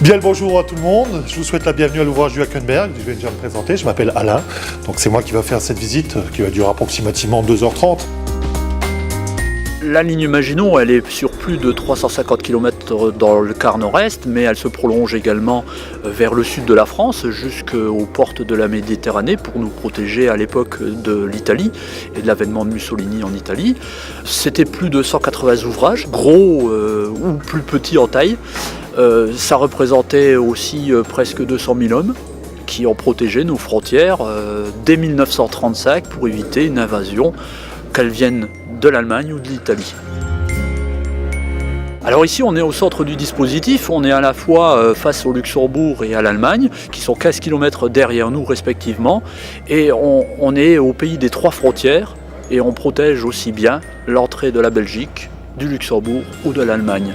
Bien le bonjour à tout le monde, je vous souhaite la bienvenue à l'ouvrage du Hackenberg. Je vais déjà me présenter, je m'appelle Alain, donc c'est moi qui va faire cette visite qui va durer approximativement 2h30. La ligne Maginot, elle est sur plus de 350 km dans le quart nord-est, mais elle se prolonge également vers le sud de la France, jusqu'aux portes de la Méditerranée, pour nous protéger à l'époque de l'Italie et de l'avènement de Mussolini en Italie. C'était plus de 180 ouvrages, gros ou plus petits en taille. Ça représentait aussi presque 200 000 hommes qui ont protégé nos frontières dès 1935 pour éviter une invasion, qu'elle vienne de l'Allemagne ou de l'Italie. Alors ici on est au centre du dispositif, on est à la fois face au Luxembourg et à l'Allemagne, qui sont 15 km derrière nous respectivement, et on est au pays des trois frontières, et on protège aussi bien l'entrée de la Belgique, du Luxembourg ou de l'Allemagne.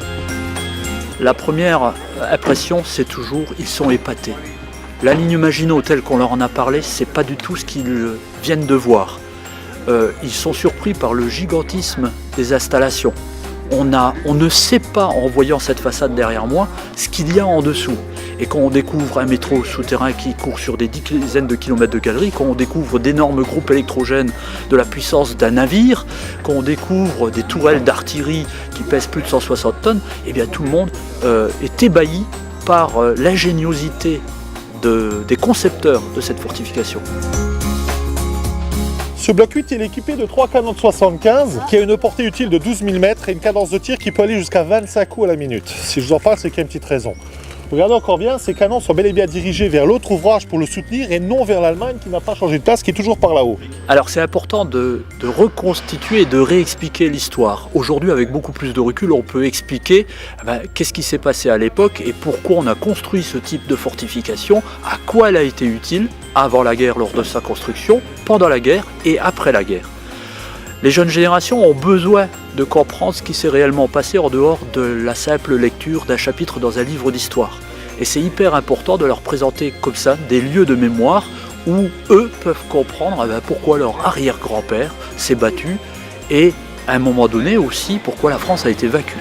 La première impression, c'est toujours ils sont épatés. La ligne Maginot telle qu'on leur en a parlé, c'est pas du tout ce qu'ils viennent de voir. Ils sont surpris par le gigantisme des installations. On ne sait pas, en voyant cette façade derrière moi, ce qu'il y a en dessous. Et quand on découvre un métro souterrain qui court sur des dizaines de kilomètres de galeries, quand on découvre d'énormes groupes électrogènes de la puissance d'un navire, quand on découvre des tourelles d'artillerie qui pèsent plus de 160 tonnes, eh bien tout le monde est ébahi par l'ingéniosité des concepteurs de cette fortification. Ce bloc 8 est équipé de 3 canons de 75 qui a une portée utile de 12 000 mètres et une cadence de tir qui peut aller jusqu'à 25 coups à la minute. Si je vous en parle, c'est qu'il y a une petite raison. Regardez encore bien, ces canons sont bel et bien dirigés vers l'autre ouvrage pour le soutenir et non vers l'Allemagne qui n'a pas changé de place, qui est toujours par là-haut. Alors c'est important de reconstituer et de réexpliquer l'histoire. Aujourd'hui, avec beaucoup plus de recul, on peut expliquer qu'est-ce qui s'est passé à l'époque et pourquoi on a construit ce type de fortification, à quoi elle a été utile avant la guerre lors de sa construction, pendant la guerre et après la guerre. Les jeunes générations ont besoin de comprendre ce qui s'est réellement passé en dehors de la simple lecture d'un chapitre dans un livre d'histoire. Et c'est hyper important de leur présenter comme ça des lieux de mémoire où eux peuvent comprendre pourquoi leur arrière-grand-père s'est battu et à un moment donné aussi pourquoi la France a été vaincue.